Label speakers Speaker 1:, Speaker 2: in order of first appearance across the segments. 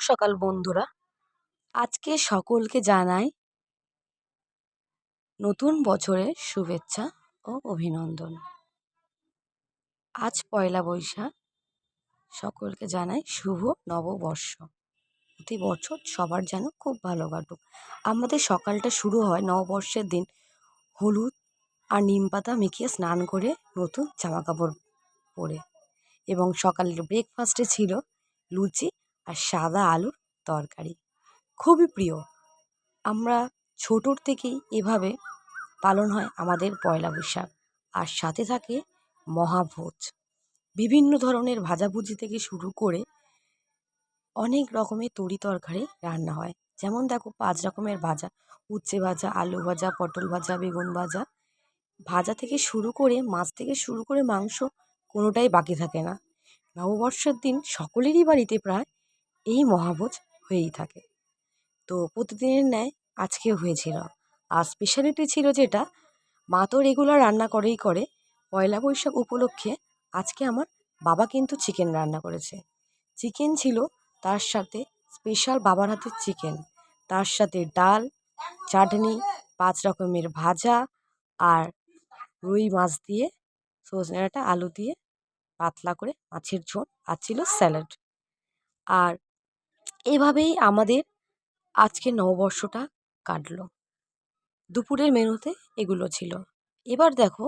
Speaker 1: সকাল বন্ধুরা। আজকে সকলকে জানাই নতুন বছরের শুভেচ্ছা ও অভিনন্দন। আজ পয়লা বৈশাখ, সকলকে জানাই শুভ নববর্ষ। প্রতি বছর সবার যেন খুব ভালো কাটুক। আমাদের সকালটা শুরু হয় নববর্ষের দিন হলুদ আর নিম পাতা মেখে স্নান করে নতুন জামা কাপড় পরে, এবং সকালের ব্রেকফাস্টে ছিল লুচি আর সাদা আলুর তরকারি, খুবই প্রিয়। আমরা ছোটোর থেকেই এভাবে পালন হয় আমাদের পয়লা বৈশাখ। আর সাথে থাকে মহাভোজ, বিভিন্ন ধরনের ভাজাভুজি থেকে শুরু করে অনেক রকমের তরি তরকারি রান্না হয়। যেমন দেখো, 5 রকমের ভাজা, উচ্ছে ভাজা, আলু ভাজা, পটল ভাজা, বেগুন ভাজা, ভাজা থেকে শুরু করে মাছ থেকে শুরু করে মাংস, কোনোটাই বাকি থাকে না। নববর্ষের দিন সকলেরই বাড়িতে প্রায় এই মহাভোজ হয়েই থাকে। তো প্রতিদিনের ন্যায় আজকেও হয়েছিল। আর স্পেশালিটি ছিল যেটা, মা তো রেগুলার রান্না করেই করে, পয়লা বৈশাখ উপলক্ষে আজকে আমার বাবা কিন্তু চিকেন রান্না করেছে। চিকেন ছিল, তার সাথে স্পেশাল বাবার হাতের চিকেন, তার সাথে ডাল, চাটনি, 5 রকমের ভাজা, আর রুই মাছ দিয়ে, সজনে ডাঁটা, আলু দিয়ে পাতলা করে মাছের ঝোল, আর ছিল স্যালাড। আর এভাবেই আমাদের আজকে নববর্ষটা কাটলো। দুপুরের মেনুতে এগুলো ছিল। এবার দেখো,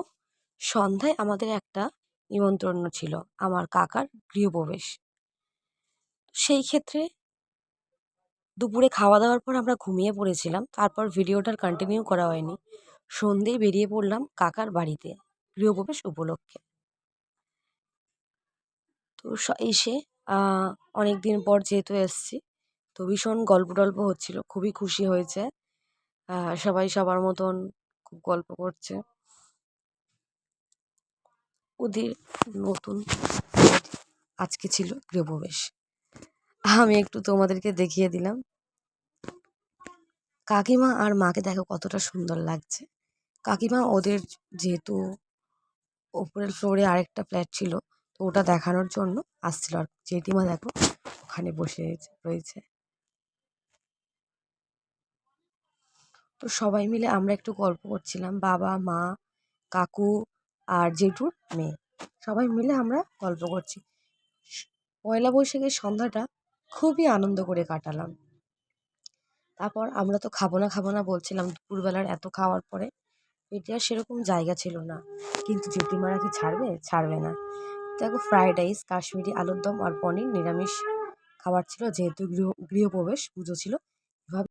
Speaker 1: সন্ধ্যায় আমাদের একটা নিমন্ত্রণ ছিল, আমার কাকার গৃহপ্রবেশ। সেই ক্ষেত্রে দুপুরে খাওয়া দাওয়ার পর আমরা ঘুমিয়ে পড়েছিলাম, তারপর ভিডিওটার কন্টিনিউ করা হয়নি। সন্ধেয় বেরিয়ে পড়লাম কাকার বাড়িতে গৃহপ্রবেশ উপলক্ষে। তো এসে অনেক দিন পর যেহেতু এসছি, তো ভীষণ গল্প টল্প হচ্ছিল, খুবই খুশি হয়েছে। সবাই সবার মতন খুব গল্প করছে। ওদের নতুন আজকে ছিল গৃহপ্রবেশ। আমি একটু তোমাদেরকে দেখিয়ে দিলাম। কাকিমা আর মাকে দেখো কতটা সুন্দর লাগছে। কাকিমা ওদের যেহেতু ওপরের ফ্লোরে আরেকটা ফ্ল্যাট ছিল, তো ওটা দেখানোর জন্য আসছিল। আর জেঠিমা দেখো ওখানে বসে রয়েছে। তো সবাই মিলে আমরা একটু গল্প করছিলাম, বাবা, মা, কাকু আর জেঠুর মেয়ে, সবাই মিলে আমরা গল্প করছি। পয়লা বৈশাখের সন্ধ্যাটা খুবই আনন্দ করে কাটালাম। তারপর আমরা তো খাবো না বলছিলাম, দুপুরবেলার এত খাওয়ার পরে পেটে আর সেরকম জায়গা ছিল না। কিন্তু জেঠিমারা কি ছাড়বে না। দেখো, ফ্রাইড রাইস, কাশ্মীরি আলুর দম আর পনির নিরামিষ খাবার ছিল, যেহেতু গৃহপ্রবেশ পুজো ছিল